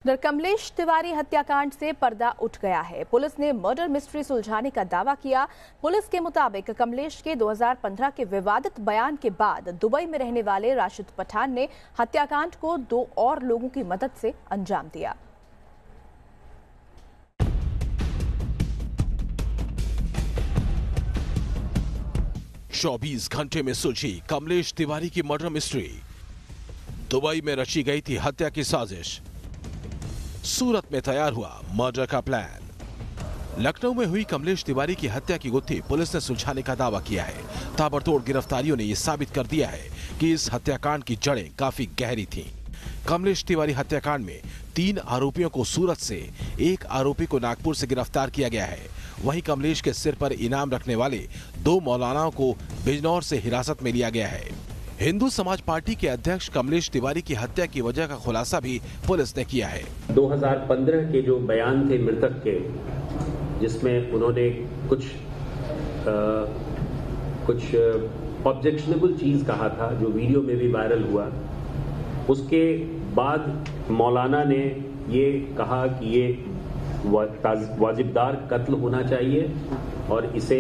कमलेश तिवारी हत्याकांड से पर्दा उठ गया है। पुलिस ने मर्डर मिस्ट्री सुलझाने का दावा किया। पुलिस के मुताबिक कमलेश के 2015 के विवादित बयान के बाद दुबई में रहने वाले राशिद पठान ने हत्याकांड को 2 और लोगों की मदद से अंजाम दिया। चौबीस घंटे में सुलझी कमलेश तिवारी की मर्डर मिस्ट्री। दुबई में रची गई थी हत्या की साजिश। सूरत में तैयार हुआ मर्डर का प्लान। लखनऊ में हुई कमलेश तिवारी की हत्या की गुत्थी पुलिस ने सुलझाने का दावा किया है। ताबड़तोड़ गिरफ्तारियों ने यह साबित कर दिया है कि इस हत्याकांड की जड़ें काफी गहरी थीं। कमलेश तिवारी हत्याकांड में 3 आरोपियों को सूरत से, 1 आरोपी को नागपुर से गिरफ्तार किया गया है। वहीं कमलेश के सिर पर इनाम रखने वाले 2 मौलानाओं को बिजनौर से हिरासत में लिया गया है। हिंदू समाज पार्टी के अध्यक्ष कमलेश तिवारी की हत्या की वजह का खुलासा भी पुलिस ने किया है। 2015 के जो बयान थे मृतक के, जिसमें उन्होंने कुछ ऑब्जेक्शनेबल चीज कहा था, जो वीडियो में भी वायरल हुआ। उसके बाद मौलाना ने ये कहा कि ये वाजिबदार कत्ल होना चाहिए और इसे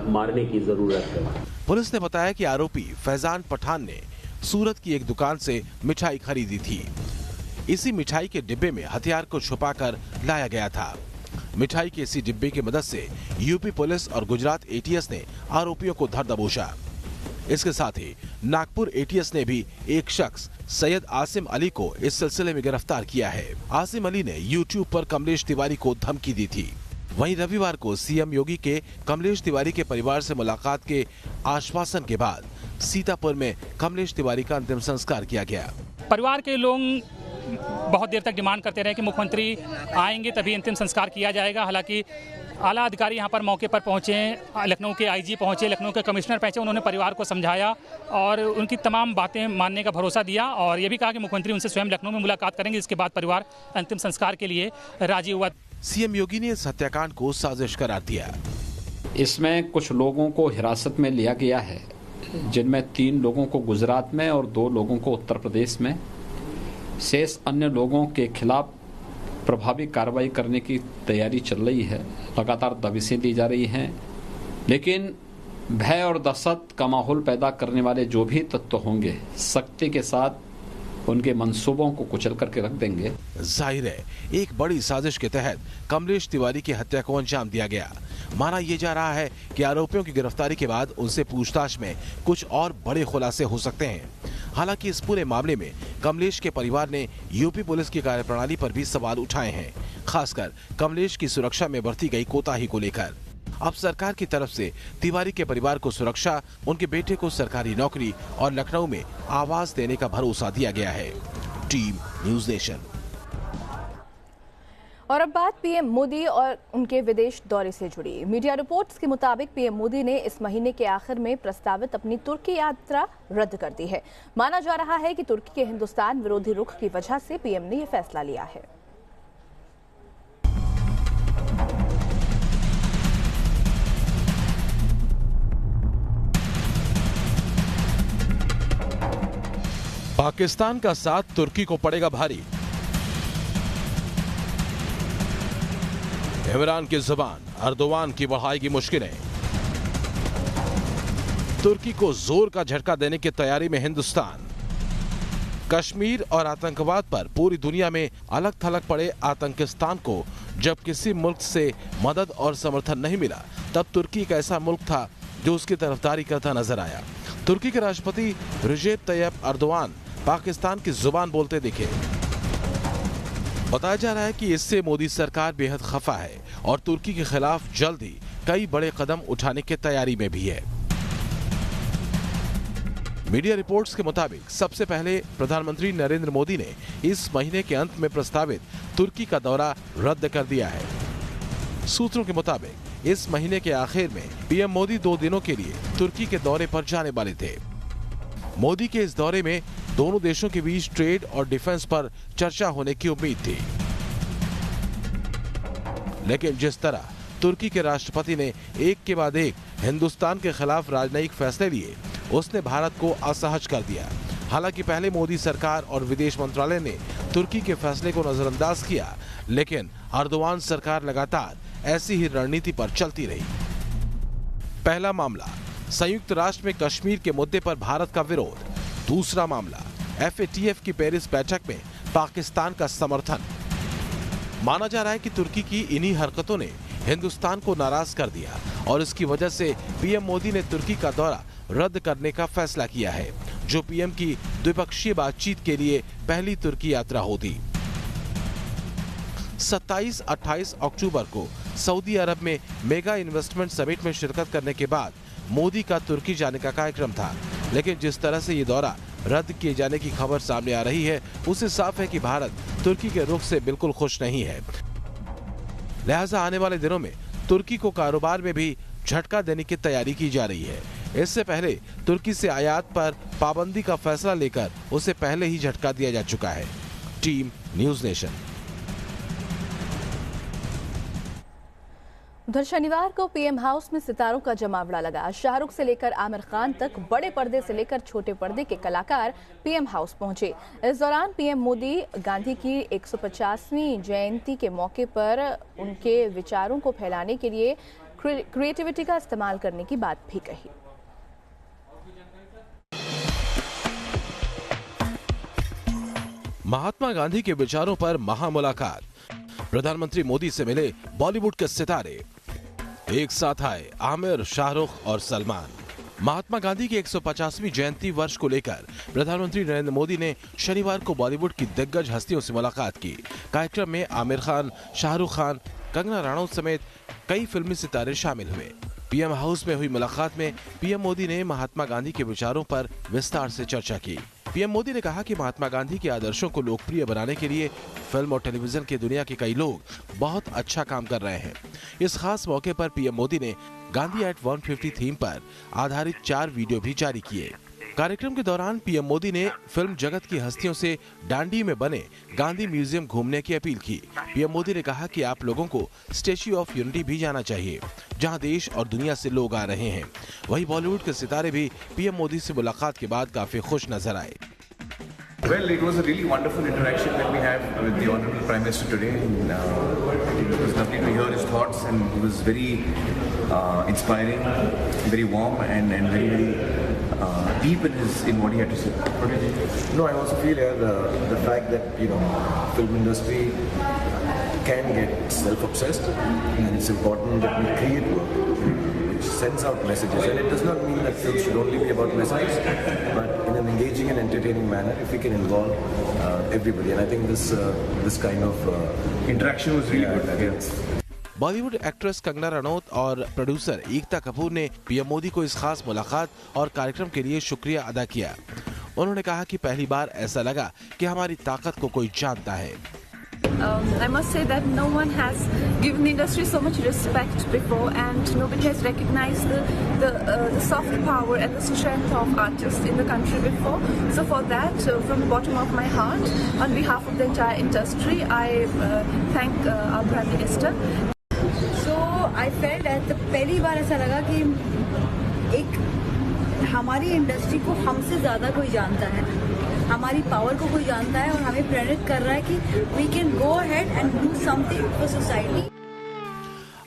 मारने की जरूरत है। पुलिस ने बताया कि आरोपी फैजान पठान ने सूरत की एक दुकान से मिठाई खरीदी थी। इसी मिठाई के डिब्बे में हथियार को छुपाकर लाया गया था। मिठाई के इसी डिब्बे की मदद से यूपी पुलिस और गुजरात एटीएस ने आरोपियों को धर दबोचा। इसके साथ ही नागपुर एटीएस ने भी एक शख्स सैयद आसिम अली को इस सिलसिले में गिरफ्तार किया है। आसिम अली ने यूट्यूब पर कमलेश तिवारी को धमकी दी थी। वहीं रविवार को सीएम योगी के कमलेश तिवारी के परिवार से मुलाकात के आश्वासन के बाद सीतापुर में कमलेश तिवारी का अंतिम संस्कार किया गया। परिवार के लोग बहुत देर तक डिमांड करते रहे कि मुख्यमंत्री आएंगे तभी अंतिम संस्कार किया जाएगा। हालांकि आला अधिकारी यहाँ पर मौके पर पहुँचे, लखनऊ के आईजी पहुँचे, लखनऊ के कमिश्नर पहुँचे। उन्होंने परिवार को समझाया और उनकी तमाम बातें मानने का भरोसा दिया और ये भी कहा कि मुख्यमंत्री उनसे स्वयं लखनऊ में मुलाकात करेंगे। इसके बाद परिवार अंतिम संस्कार के लिए राजी हुआ। सीएम योगी ने इस हत्याकांड को साजिश करार दिया। इसमें कुछ लोगों को हिरासत में लिया गया है, जिनमें 3 लोगों को गुजरात में और 2 लोगों को उत्तर प्रदेश में। शेष अन्य लोगों के खिलाफ प्रभावी कार्रवाई करने की तैयारी चल रही है। लगातार दबिशें दी जा रही हैं, लेकिन भय और दहशत का माहौल पैदा करने वाले जो भी तत्व होंगे, सख्ती के साथ उनके मंसूबों को कुचल करके रख देंगे। जाहिर है एक बड़ी साजिश के तहत कमलेश तिवारी की हत्या को अंजाम दिया गया। माना यह जा रहा है कि आरोपियों की गिरफ्तारी के बाद उनसे पूछताछ में कुछ और बड़े खुलासे हो सकते हैं। हालांकि इस पूरे मामले में कमलेश के परिवार ने यूपी पुलिस की कार्यप्रणाली पर भी सवाल उठाए हैं, खासकर कमलेश की सुरक्षा में बरती गई कोताही को लेकर। अब सरकार की तरफ से तिवारी के परिवार को सुरक्षा, उनके बेटे को सरकारी नौकरी और लखनऊ में आवास देने का भरोसा दिया गया है। Team news nation. और अब बात पीएम मोदी और उनके विदेश दौरे से जुड़ी। मीडिया रिपोर्ट्स के मुताबिक पीएम मोदी ने इस महीने के आखिर में प्रस्तावित अपनी तुर्की यात्रा रद्द कर दी है। माना जा रहा है कि तुर्की के हिंदुस्तान विरोधी रुख की वजह से पीएम ने यह फैसला लिया है। पाकिस्तान का साथ तुर्की को पड़ेगा भारी। इमरान की जुबान अर्दोवान की बढ़ाएगी मुश्किलें। तुर्की को जोर का झटका देने की तैयारी में हिंदुस्तान। कश्मीर और आतंकवाद पर पूरी दुनिया में अलग थलग पड़े आतंकिस्तान को जब किसी मुल्क से मदद और समर्थन नहीं मिला, तब तुर्की एक ऐसा मुल्क था जो उसकी तरफदारी करता नजर आया। तुर्की के राष्ट्रपति रिजेप तैयब अर्दोवान पाकिस्तान की जुबान बोलते दिखे। बताया जा रहा है कि इससे मोदी सरकार बेहद खफा है और तुर्की के खिलाफ जल्द ही कई बड़े कदम उठाने की तैयारी में भी है। मीडिया रिपोर्ट्स के मुताबिक सबसे पहले प्रधानमंत्री नरेंद्र मोदी ने इस महीने के अंत में प्रस्तावित तुर्की का दौरा रद्द कर दिया है। सूत्रों के मुताबिक इस महीने के आखिर में पीएम मोदी 2 दिनों के लिए तुर्की के दौरे पर जाने वाले थे। मोदी के इस दौरे में दोनों देशों के बीच ट्रेड और डिफेंस पर चर्चा होने की उम्मीद थी, लेकिन जिस तरह तुर्की के राष्ट्रपति ने एक के बाद एक हिंदुस्तान के खिलाफ राजनयिक फैसले लिए, उसने भारत को असहज कर दिया। हालांकि पहले मोदी सरकार और विदेश मंत्रालय ने तुर्की के फैसले को नजरअंदाज किया, लेकिन अर्दोआन सरकार लगातार ऐसी ही रणनीति पर चलती रही। पहला मामला, संयुक्त राष्ट्र में कश्मीर के मुद्दे पर भारत का विरोध। दूसरा मामला, FATF की पेरिस बैठक में पाकिस्तान का समर्थन। माना जा रहा है कि तुर्की की इन्हीं हरकतों ने हिंदुस्तान को नाराज कर दिया और इसकी वजह से पीएम मोदी ने तुर्की का दौरा रद्द करने का फैसला किया है, जो पीएम की द्विपक्षीय बातचीत के लिए पहली तुर्की यात्रा होती। 27-28 अक्टूबर को सऊदी अरब में मेगा इन्वेस्टमेंट समिट में शिरकत करने के बाद मोदी का तुर्की जाने का कार्यक्रम था, लेकिन जिस तरह से ये दौरा रद्द किए जाने की खबर सामने आ रही है, उससे साफ है कि भारत तुर्की के रुख से बिल्कुल खुश नहीं है। लिहाजा आने वाले दिनों में तुर्की को कारोबार में भी झटका देने की तैयारी की जा रही है। इससे पहले तुर्की से आयात पर पाबंदी का फैसला लेकर उसे पहले ही झटका दिया जा चुका है। Team news nation. उधर शनिवार को पीएम हाउस में सितारों का जमावड़ा लगा। शाहरुख से लेकर आमिर खान तक, बड़े पर्दे से लेकर छोटे पर्दे के कलाकार पीएम हाउस पहुंचे। इस दौरान पीएम मोदी गांधी की 150वीं जयंती के मौके पर उनके विचारों को फैलाने के लिए क्रिएटिविटी का इस्तेमाल करने की बात भी कही। महात्मा गांधी के विचारों पर महामुलाकात। प्रधानमंत्री मोदी से मिले बॉलीवुड के सितारे। एक साथ आए आमिर, शाहरुख और सलमान। महात्मा गांधी की 150वीं जयंती वर्ष को लेकर प्रधानमंत्री नरेंद्र मोदी ने शनिवार को बॉलीवुड की दिग्गज हस्तियों से मुलाकात की। कार्यक्रम में आमिर खान, शाहरुख खान, कंगना रनौत समेत कई फिल्मी सितारे शामिल हुए। पीएम हाउस में हुई मुलाकात में पीएम मोदी ने महात्मा गांधी के विचारों पर विस्तार से चर्चा की। पीएम मोदी ने कहा कि महात्मा गांधी के आदर्शों को लोकप्रिय बनाने के लिए फिल्म और टेलीविजन की दुनिया के कई लोग बहुत अच्छा काम कर रहे हैं। इस खास मौके पर पीएम मोदी ने गांधी एट 150 थीम पर आधारित 4 वीडियो भी जारी किए। कार्यक्रम के दौरान पीएम मोदी ने फिल्म जगत की हस्तियों से दांडी में बने गांधी म्यूजियम घूमने की अपील की। पीएम मोदी ने कहा कि आप लोगों को स्टैच्यू ऑफ यूनिटी भी जाना चाहिए, जहां देश और दुनिया से लोग आ रहे हैं। वहीं बॉलीवुड के सितारे भी पीएम मोदी से मुलाकात के बाद काफी खुश नजर आए। Well, it was a really wonderful interaction that we had with the Honorable Prime Minister today. It was lovely to hear his thoughts, and he was very inspiring, very warm, and very deep in what he had to say. What did you think? No, I also feel the fact that film industry can get self-obsessed, and it's important that we create work which sends out messages. And it does not mean that film should only be about messages, but in an engaging and entertaining manner, if we can involve everybody. And I think this kind of interaction was really good. Yes. Bollywood actress Kangana Ranaut और producer Ekta Kapoor ने PM Modi को इस खास मुलाकात और कार्यक्रम के लिए शुक्रिया अदा किया। उन्होंने कहा कि पहली बार ऐसा लगा कि हमारी ताकत को कोई जानता है। I must say that no one has given the industry so much respect before, and nobody has recognized the soft power and the strength of artists in the country before. So for that, from the bottom of my heart, on behalf of the entire industry, I thank our Prime Minister. So I felt that पहली बार ऐसा लगा कि एक हमारी industry को हमसे ज़्यादा कोई जानता है, हमारी पावर को कोई जानता है और हमें प्रेरित कर रहा है कि we can go ahead and do something for society.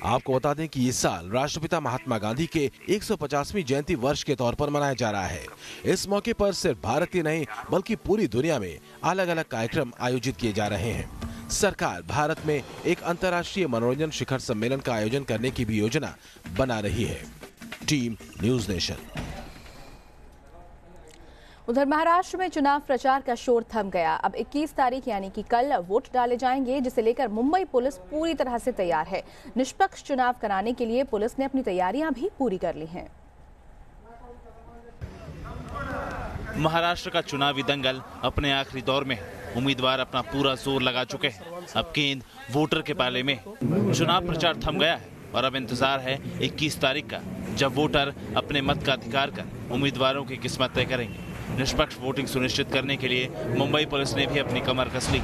आपको बता दें कि इस साल राष्ट्रपिता महात्मा गांधी के 150वीं जयंती वर्ष के तौर पर मनाया जा रहा है। इस मौके पर सिर्फ भारत ही नहीं बल्कि पूरी दुनिया में अलग अलग कार्यक्रम आयोजित किए जा रहे हैं। सरकार भारत में एक अंतर्राष्ट्रीय मनोरंजन शिखर सम्मेलन का आयोजन करने की भी योजना बना रही है। Team news nation. उधर महाराष्ट्र में चुनाव प्रचार का शोर थम गया। अब 21 तारीख यानी कि कल वोट डाले जाएंगे, जिसे लेकर मुंबई पुलिस पूरी तरह से तैयार है। निष्पक्ष चुनाव कराने के लिए पुलिस ने अपनी तैयारियां भी पूरी कर ली हैं। महाराष्ट्र का चुनावी दंगल अपने आखिरी दौर में है। उम्मीदवार अपना पूरा जोर लगा चुके हैं। अब गेंद वोटर के पाले में। चुनाव प्रचार थम गया है और अब इंतजार है 21 तारीख का, जब वोटर अपने मत का अधिकार कर उम्मीदवारों की किस्मत तय करेंगे। निष्पक्ष वोटिंग सुनिश्चित करने के लिए मुंबई पुलिस ने भी अपनी कमर कस ली।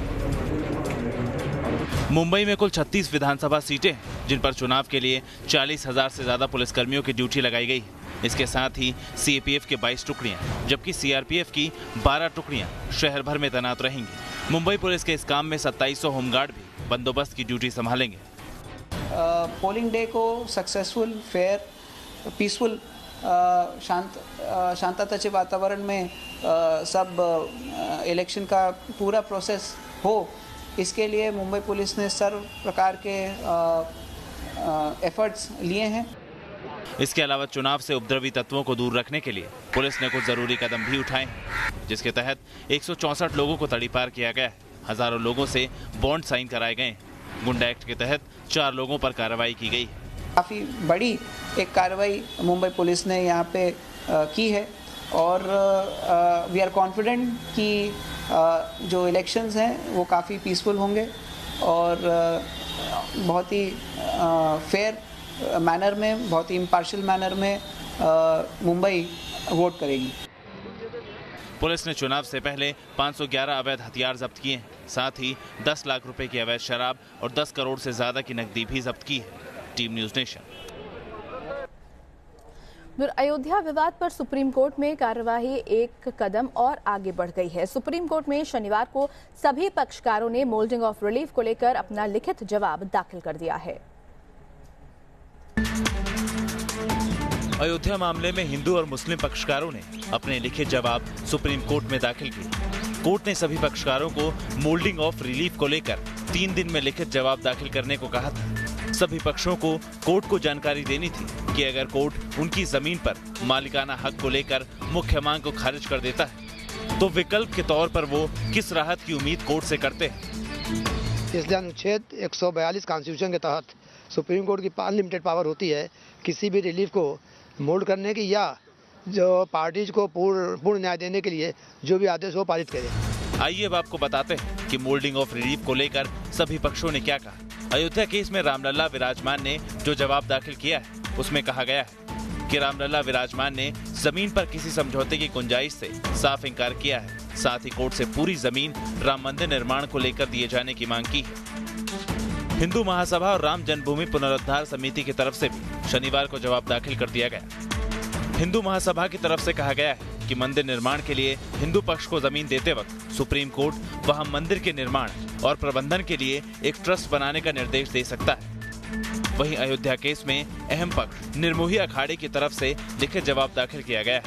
मुंबई में कुल 36 विधानसभा सीटें हैं, जिन पर चुनाव के लिए 40,000 से ज्यादा पुलिसकर्मियों की ड्यूटी लगाई गई। इसके साथ ही सीएपीएफ के 22 टुकड़ियां, जबकि सीआरपीएफ की 12 टुकड़ियां शहर भर में तैनात रहेंगी। मुंबई पुलिस के इस काम में 2700 होमगार्ड भी बंदोबस्त की ड्यूटी संभालेंगे। पोलिंग डे को सक्सेसफुल, फेयर, पीसफुल, शांतताचे वातावरण में सब इलेक्शन का पूरा प्रोसेस हो, इसके लिए मुंबई पुलिस ने सर्व प्रकार के एफर्ट्स लिए हैं। इसके अलावा चुनाव से उपद्रवी तत्वों को दूर रखने के लिए पुलिस ने कुछ जरूरी कदम भी उठाए हैं, जिसके तहत 164 लोगों को तड़ीपार किया गया है। हजारों लोगों से बॉन्ड साइन कराए गए। गुंडा एक्ट के तहत 4 लोगों पर कार्रवाई की गई। काफ़ी बड़ी एक कार्रवाई मुंबई पुलिस ने यहाँ पे की है और वी आर कॉन्फिडेंट कि जो इलेक्शंस हैं वो काफ़ी पीसफुल होंगे और बहुत ही फेयर मैनर में, बहुत ही इम्पार्शियल मैनर में मुंबई वोट करेगी। पुलिस ने चुनाव से पहले 511 अवैध हथियार जब्त किए हैं। साथ ही 10 लाख रुपए की अवैध शराब और 10 करोड़ से ज्यादा की नकदी भी जब्त की है। Team news nation. अयोध्या विवाद पर सुप्रीम कोर्ट में कार्यवाही एक कदम और आगे बढ़ गई है। सुप्रीम कोर्ट में शनिवार को सभी पक्षकारों ने मोल्डिंग ऑफ रिलीफ को लेकर अपना लिखित जवाब दाखिल कर दिया है। अयोध्या मामले में हिंदू और मुस्लिम पक्षकारों ने अपने लिखित जवाब सुप्रीम कोर्ट में दाखिल किए। कोर्ट ने सभी पक्षकारों को मोल्डिंग ऑफ रिलीफ को लेकर 3 दिन में लिखित जवाब दाखिल करने को कहा था। सभी पक्षों को कोर्ट को जानकारी देनी थी कि अगर कोर्ट उनकी जमीन पर मालिकाना हक को लेकर मुख्य मांग को खारिज कर देता है तो विकल्प के तौर पर वो किस राहत की उम्मीद कोर्ट से करते हैं। इसलिए अनुच्छेद 142 कॉन्स्टिट्यूशन के तहत सुप्रीम कोर्ट की अनलिमिटेड पावर होती है किसी भी रिलीफ को मोल्ड करने की या जो पार्टीज को पूर्ण न्याय देने के लिए जो भी आदेश हो पारित करे। आइए अब आपको बताते हैं कि मोल्डिंग ऑफ रिलीफ को लेकर सभी पक्षों ने क्या कहा। अयोध्या केस में रामलला विराजमान ने जो जवाब दाखिल किया है उसमें कहा गया है कि रामलला विराजमान ने जमीन पर किसी समझौते की गुंजाइश से साफ इंकार किया है। साथ ही कोर्ट से पूरी जमीन राम मंदिर निर्माण को लेकर दिए जाने की मांग की है। हिंदू महासभा और राम जन्मभूमि पुनरुद्धार समिति की तरफ से भी शनिवार को जवाब दाखिल कर दिया गया। हिंदू महासभा की तरफ से कहा गया है कि मंदिर निर्माण के लिए हिंदू पक्ष को जमीन देते वक्त सुप्रीम कोर्ट वहां मंदिर के निर्माण और प्रबंधन के लिए एक ट्रस्ट बनाने का निर्देश दे सकता है। वहीं अयोध्या केस में अहम पक्ष निर्मोही अखाड़े की तरफ से लिखित जवाब दाखिल किया गया है।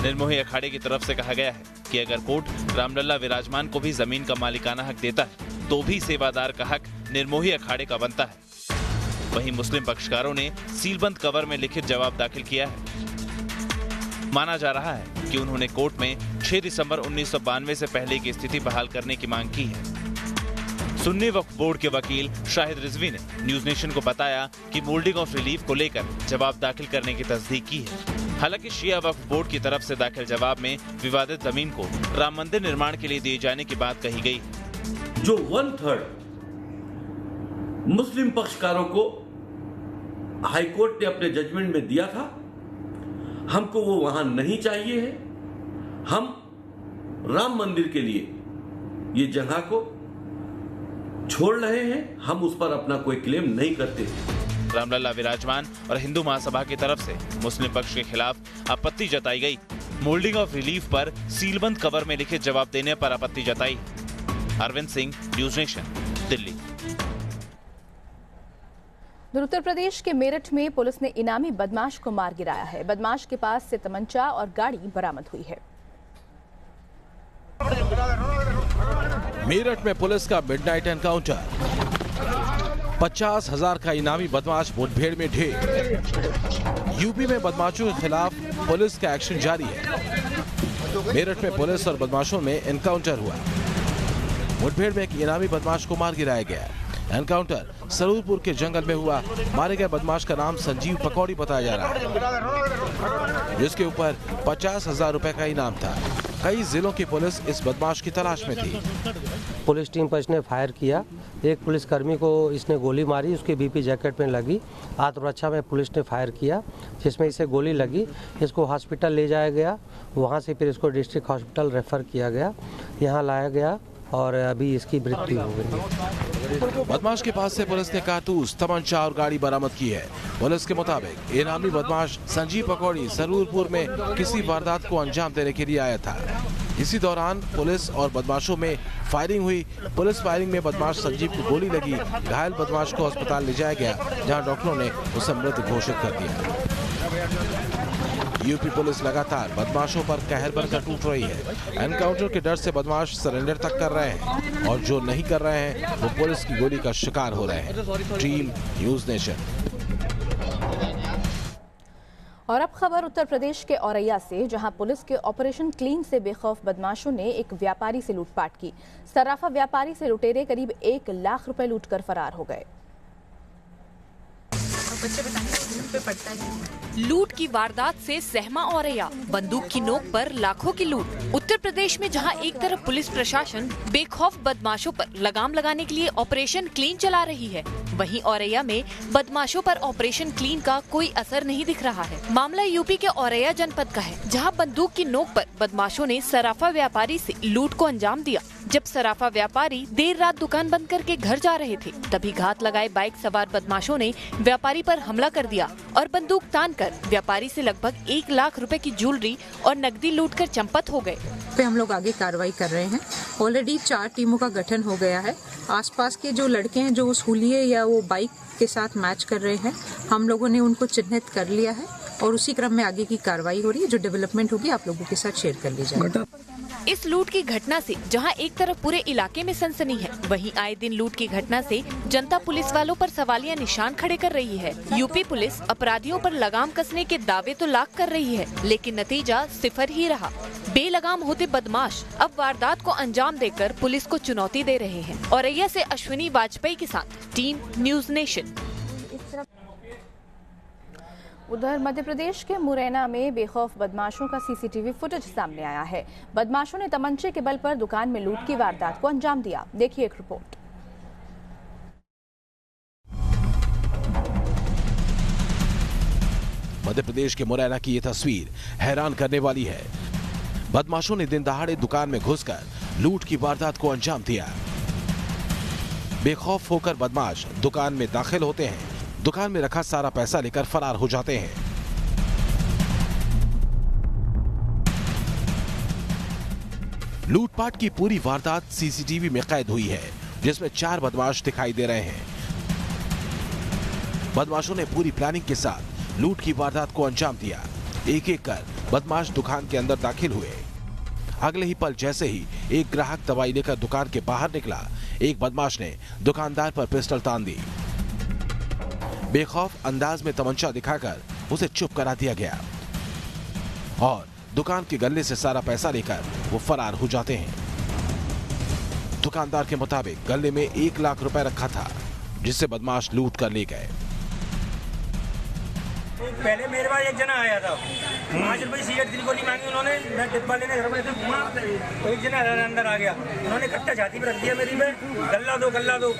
निर्मोही अखाड़े की तरफ से कहा गया है कि अगर कोर्ट रामलला विराजमान को भी जमीन का मालिकाना हक देता है तो भी सेवादार का हक निर्मोही अखाड़े का बनता है। वहीं मुस्लिम पक्षकारों ने सीलबंद कवर में लिखित जवाब दाखिल किया है। माना जा रहा है कि उन्होंने कोर्ट में 6 दिसंबर 1992 से पहले की स्थिति बहाल करने की मांग की है। सुन्नी वक्फ बोर्ड के वकील शाहिद रिजवी ने न्यूज़ नेशन को बताया कि मोल्डिंग ऑफ रिलीफ को लेकर जवाब दाखिल करने की तस्दीक की है। हालांकि शिया वक्फ बोर्ड की तरफ से दाखिल जवाब में विवादित जमीन को राम मंदिर निर्माण के लिए दिए जाने की बात कही गई। जो 1/3 मुस्लिम पक्षकारों को हाईकोर्ट ने अपने जजमेंट में दिया था, हमको वो वहां नहीं चाहिए है। हम राम मंदिर के लिए ये जगह को छोड़ रहे हैं, हम उस पर अपना कोई क्लेम नहीं करते। रामलला विराजमान और हिंदू महासभा की तरफ से मुस्लिम पक्ष के खिलाफ आपत्ति जताई गई। मोल्डिंग ऑफ रिलीफ पर सीलबंद कवर में लिखित जवाब देने पर आपत्ति जताई। Arvind Singh, News Nation, Delhi. उत्तर प्रदेश के मेरठ में पुलिस ने इनामी बदमाश को मार गिराया है। बदमाश के पास से तमंचा और गाड़ी बरामद हुई है। मेरठ में पुलिस का मिडनाइट एनकाउंटर। 50,000 का इनामी बदमाश मुठभेड़ में ढेर। यूपी में बदमाशों के खिलाफ पुलिस का एक्शन जारी है। मेरठ में पुलिस और बदमाशों में एनकाउंटर हुआ। मुठभेड़ में एक इनामी बदमाश को मार गिराया गया। एनकाउंटर सरूरपुर के जंगल में हुआ। मारे गए बदमाश का नाम संजीव पकौड़ी बताया जा रहा है, जिसके ऊपर 50,000 रुपए का इनाम था। कई जिलों की पुलिस इस बदमाश की तलाश में थी। पुलिस टीम पर इसने फायर किया। एक पुलिसकर्मी को इसने गोली मारी, उसके बीपी जैकेट में लगी। आत्मरक्षा में पुलिस ने फायर किया, जिसमें इसे गोली लगी। इसको हॉस्पिटल ले जाया गया। वहाँ से फिर इसको डिस्ट्रिक्ट हॉस्पिटल रेफर किया गया। यहाँ लाया गया और अभी इसकी मृत्यु हो गई। बदमाश के पास से पुलिस ने कारतूस, तमंचा और गाड़ी बरामद की है। पुलिस के मुताबिक इनामी बदमाश संजीव पकौड़ी सरूरपुर में किसी वारदात को अंजाम देने के लिए आया था। इसी दौरान पुलिस और बदमाशों में फायरिंग हुई। पुलिस फायरिंग में बदमाश संजीव को गोली लगी। घायल बदमाश को अस्पताल ले जाया गया, जहां डॉक्टरों ने उसे मृत घोषित कर दिया। यूपी पुलिस लगातार बदमाशों पर कहर बनकर टूट रही है। एनकाउंटर के डर से बदमाश सरेंडर तक कर रहे हैं और जो नहीं कर रहे हैं वो पुलिस की गोली का शिकार हो रहे हैं। Team news nation. और अब खबर उत्तर प्रदेश के औरैया से, जहां पुलिस के ऑपरेशन क्लीन से बेखौफ बदमाशों ने एक व्यापारी से लूटपाट की। सराफा व्यापारी से लुटेरे करीब 1 लाख रुपए लूटकर फरार हो गए। लूट की वारदात से सहमा औरैया, बंदूक की नोक पर लाखों की लूट। उत्तर प्रदेश में जहां एक तरफ पुलिस प्रशासन बेखौफ बदमाशों पर लगाम लगाने के लिए ऑपरेशन क्लीन चला रही है, वहीं औरैया में बदमाशों पर ऑपरेशन क्लीन का कोई असर नहीं दिख रहा है। मामला यूपी के औरैया जनपद का है, जहां बंदूक की नोक पर बदमाशों ने सराफा व्यापारी से लूट को अंजाम दिया। जब सराफा व्यापारी देर रात दुकान बंद करके घर जा रहे थे, तभी घात लगाए बाइक सवार बदमाशों ने व्यापारी पर हमला कर दिया और बंदूक तानकर व्यापारी से लगभग 1 लाख रुपए की ज्वेलरी और नकदी लूटकर चंपत हो गए। पे हम लोग आगे कार्रवाई कर रहे हैं। ऑलरेडी 4 टीमों का गठन हो गया है। आसपास के जो लड़के हैं जो उस हुलिये या वो बाइक के साथ मैच कर रहे हैं, हम लोगों ने उनको चिन्हित कर लिया है और उसी क्रम में आगे की कार्रवाई हो रही है। जो डेवलपमेंट होगी आप लोगों के साथ शेयर कर ली जाएगी। इस लूट की घटना से जहां एक तरफ पूरे इलाके में सनसनी है, वहीं आए दिन लूट की घटना से जनता पुलिस वालों पर सवालिया निशान खड़े कर रही है। यूपी पुलिस अपराधियों पर लगाम कसने के दावे तो लाख कर रही है, लेकिन नतीजा सिफर ही रहा। बेलगाम होते बदमाश अब वारदात को अंजाम देकर पुलिस को चुनौती दे रहे हैं। औरैया से अश्विनी वाजपेयी के साथ टीम न्यूज़ नेशन। उधर मध्य प्रदेश के मुरैना में बेखौफ बदमाशों का सीसीटीवी फुटेज सामने आया है। बदमाशों ने तमंचे के बल पर दुकान में लूट की वारदात को अंजाम दिया। देखिए एक रिपोर्ट। मध्य प्रदेश के मुरैना की ये तस्वीर हैरान करने वाली है। बदमाशों ने दिन दहाड़े दुकान में घुसकर लूट की वारदात को अंजाम दिया। बेखौफ होकर बदमाश दुकान में दाखिल होते हैं, दुकान में रखा सारा पैसा लेकर फरार हो जाते हैं। लूटपाट की पूरी वारदात सीसीटीवी में कैद हुई है, जिसमें 4 बदमाश दिखाई दे रहे हैं। बदमाशों ने पूरी प्लानिंग के साथ लूट की वारदात को अंजाम दिया। एक एक कर बदमाश दुकान के अंदर दाखिल हुए। अगले ही पल जैसे ही एक ग्राहक दवाई लेकर दुकान के बाहर निकला, एक बदमाश ने दुकानदार पर पिस्टल तान दी। बेखौफ अंदाज में तमंचा दिखाकर उसे चुप करा दिया गया और दुकान के गल्ले से सारा पैसा लेकर वो फरार हो जाते हैं। दुकानदार के मुताबिक गल्ले में 1 लाख रुपए रखा था, जिससे बदमाश लूट कर ले गए। पहले मेरे पास एक जना आया था, 5 रुपए सिगरेट की गोली मांगी उन्होंने। मैं डिब्बा लेने घर में घुमा तो एक जना अंदर आ गया। उन्होंने कट्टा छाती पे रख दिया मेरी में, गल्ला दो गल्ला दो।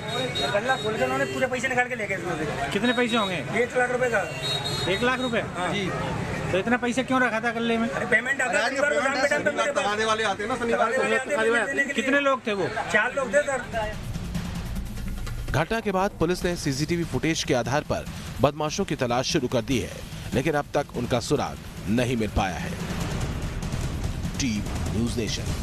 गल्ला खोल के उन्होंने पूरे पैसे निकाल के ले गए। कितने पैसे होंगे? 1 लाख रुपए का। 1 लाख रुपए? हाँ जी। तो इतना पैसा क्यों रखा था गल्ले में? पेमेंट आता है, लगाने वाले आते हैं ना शनिवार। कितने लोग थे वो? 4 लोग थे सर। घटना के बाद पुलिस ने सीसीटीवी फुटेज के आधार पर बदमाशों की तलाश शुरू कर दी है, लेकिन अब तक उनका सुराग नहीं मिल पाया है। Team news nation.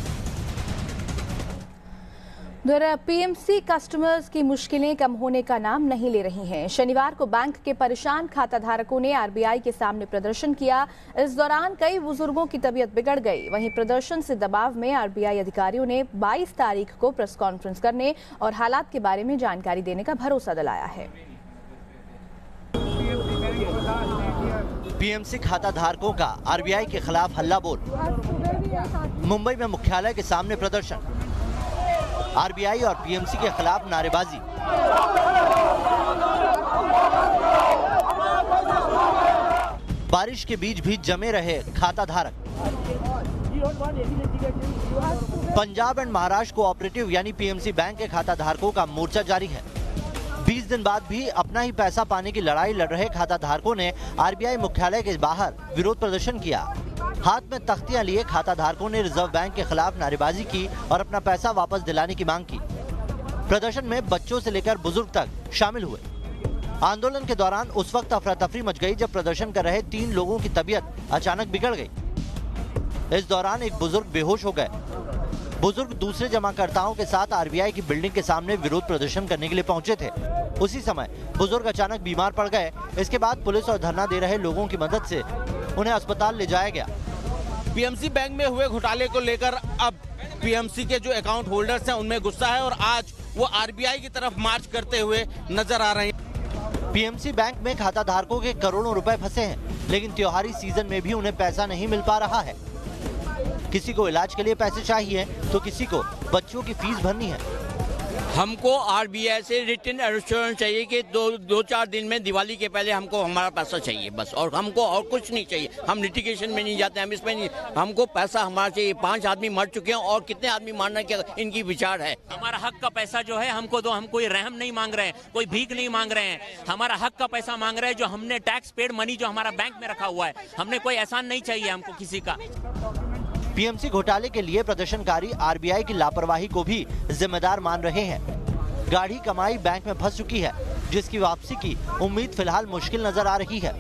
PMC customers की मुश्किलें कम होने का नाम नहीं ले रही हैं। शनिवार को बैंक के परेशान खाता धारकों ने आरबीआई के सामने प्रदर्शन किया। इस दौरान कई बुजुर्गों की तबीयत बिगड़ गई। वहीं प्रदर्शन से दबाव में आरबीआई अधिकारियों ने 22 तारीख को प्रेस कॉन्फ्रेंस करने और हालात के बारे में जानकारी देने का भरोसा दिलाया है। पीएमसी खाता धारकों का आरबीआई के खिलाफ हल्ला बोल। मुंबई में मुख्यालय के सामने प्रदर्शन। आरबीआई और पीएमसी के खिलाफ नारेबाजी। बारिश के बीच भी जमे रहे खाता धारक। पंजाब एंड महाराष्ट्र कोऑपरेटिव यानी पीएमसी बैंक के खाता धारकों का मोर्चा जारी है। 20 दिन बाद भी अपना ही पैसा पाने की लड़ाई लड़ रहे खाता धारकों ने आरबीआई मुख्यालय के बाहर विरोध प्रदर्शन किया। हाथ में तख्तियां लिए खाता धारकों ने रिजर्व बैंक के खिलाफ नारेबाजी की और अपना पैसा वापस दिलाने की मांग की। प्रदर्शन में बच्चों से लेकर बुजुर्ग तक शामिल हुए। आंदोलन के दौरान उस वक्त अफरा तफरी मच गई जब प्रदर्शन कर रहे 3 लोगों की तबीयत अचानक बिगड़ गई। इस दौरान एक बुजुर्ग बेहोश हो गए बुजुर्ग दूसरे जमाकर्ताओं के साथ आरबीआई की बिल्डिंग के सामने विरोध प्रदर्शन करने के लिए पहुंचे थे। उसी समय बुजुर्ग अचानक बीमार पड़ गए। इसके बाद पुलिस और धरना दे रहे लोगों की मदद से उन्हें अस्पताल ले जाया गया। पीएमसी बैंक में हुए घोटाले को लेकर अब पीएमसी के जो अकाउंट होल्डर्स हैं उनमें गुस्सा है और आज वो आरबीआई की तरफ मार्च करते हुए नजर आ रहे हैं। पीएमसी बैंक में खाता धारकों के करोड़ों रुपए फंसे हैं, लेकिन त्योहारी सीजन में भी उन्हें पैसा नहीं मिल पा रहा है। किसी को इलाज के लिए पैसे चाहिए तो किसी को बच्चों की फीस भरनी है। हमको आरबीआई से रिटन एश्योरेंस चाहिए कि दो चार दिन में दिवाली के पहले हमको हमारा पैसा चाहिए बस, और हमको और कुछ नहीं चाहिए। हम लिटिगेशन में नहीं जाते, हम इसमें नहीं, हमको पैसा हमारा चाहिए। 5 आदमी मर चुके हैं और कितने आदमी मारने के इनकी विचार है। हमारा हक का पैसा जो है हमको दो। हम कोई रहम नहीं मांग रहे हैं, कोई भीख नहीं मांग रहे हैं। हमारा हक का पैसा मांग रहे हैं, जो हमने टैक्स पेड मनी जो हमारा बैंक में रखा हुआ है। हमने कोई एहसान नहीं चाहिए हमको किसी का। पीएमसी घोटाले के लिए प्रदर्शनकारी आरबीआई की लापरवाही को भी जिम्मेदार मान रहे हैं। गाढ़ी कमाई बैंक में फंस चुकी है, जिसकी वापसी की उम्मीद फिलहाल मुश्किल नजर आ रही है।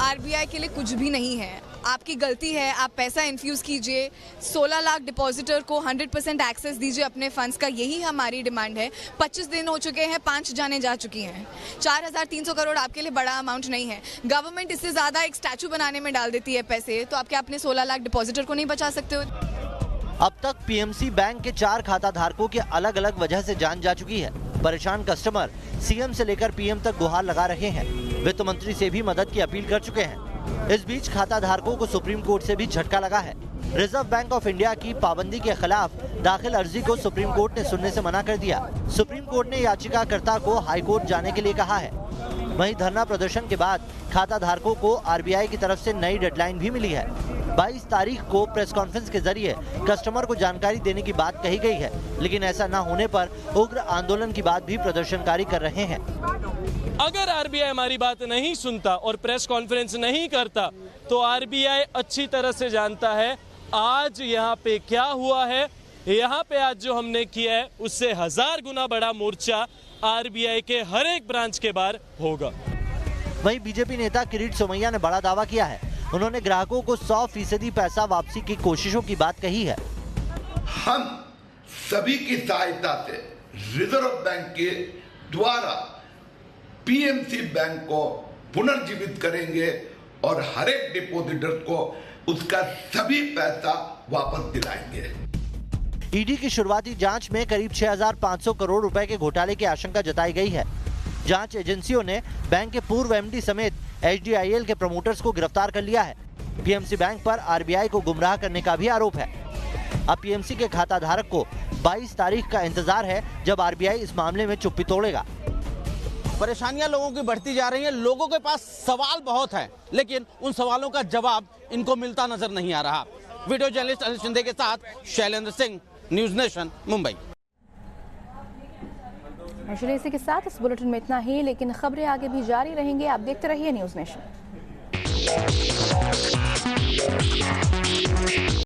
आरबीआई के लिए कुछ भी नहीं है, आपकी गलती है। आप पैसा इन्फ्यूज कीजिए, 16 लाख डिपॉजिटर को 100% एक्सेस दीजिए अपने फंड्स का, यही हमारी डिमांड है। 25 दिन हो चुके हैं, 5 जाने जा चुकी हैं। 4300 करोड़ आपके लिए बड़ा अमाउंट नहीं है। गवर्नमेंट इससे ज्यादा एक स्टैचू बनाने में डाल देती है पैसे, तो आप क्या अपने 16 लाख डिपॉजिटर को नहीं बचा सकते हो? अब तक पीएमसी बैंक के 4 खाता धारकों की अलग अलग वजह से जान जा चुकी है। परेशान कस्टमर सीएम से लेकर पीएम तक गुहार लगा रहे हैं। वित्त मंत्री से भी मदद की अपील कर चुके हैं। इस बीच खाता धारकों को सुप्रीम कोर्ट से भी झटका लगा है। रिजर्व बैंक ऑफ इंडिया की पाबंदी के खिलाफ दाखिल अर्जी को सुप्रीम कोर्ट ने सुनने से मना कर दिया। सुप्रीम कोर्ट ने याचिकाकर्ता को हाई कोर्ट जाने के लिए कहा है। वहीं धरना प्रदर्शन के बाद खाता धारकों को आरबीआई की तरफ से नई डेडलाइन भी मिली है। 22 तारीख को प्रेस कॉन्फ्रेंस के जरिए कस्टमर को जानकारी देने की बात कही गई है, लेकिन ऐसा न होने पर उग्र आंदोलन की बात भी प्रदर्शनकारी कर रहे हैं। अगर आरबीआई हमारी बात नहीं सुनता और प्रेस कॉन्फ्रेंस नहीं करता तो आरबीआई अच्छी तरह से जानता है आज यहाँ पे क्या हुआ है। यहाँ पे आज जो हमने किया है उससे 1000 गुना बड़ा मोर्चा आरबीआई के हर एक ब्रांच के बाहर होगा। वहीं बीजेपी नेता किरीट सोमैया ने बड़ा दावा किया है। उन्होंने ग्राहकों को 100% पैसा वापसी की कोशिशों की बात कही है। हम सभी की सहायता से रिजर्व बैंक के द्वारा पीएमसी बैंक को पुनर्जीवित करेंगे और हर एक डिपॉजिटर को उसका सभी पैसा वापस दिलाएंगे। ईडी की शुरुआती जांच में करीब 6500 करोड़ रुपए के घोटाले की आशंका जताई गई है। जांच एजेंसियों ने बैंक के पूर्व एमडी समेत एचडीआईएल के प्रमोटर्स को गिरफ्तार कर लिया है। पीएमसी बैंक पर आरबीआई को गुमराह करने का भी आरोप है। अब पीएमसी के खाता धारक को 22 तारीख का इंतजार है, जब आरबीआई इस मामले में चुप्पी तोड़ेगा। परेशानियां लोगों की बढ़ती जा रही हैं, लोगों के पास सवाल बहुत हैं, लेकिन उन सवालों का जवाब इनको मिलता नजर नहीं आ रहा। वीडियो जर्नलिस्ट अनिल शिंदे के साथ शैलेंद्र सिंह, न्यूज नेशन, मुंबई। इसी के साथ इस बुलेटिन में इतना ही, लेकिन खबरें आगे भी जारी रहेंगी। आप देखते रहिए न्यूज नेशन।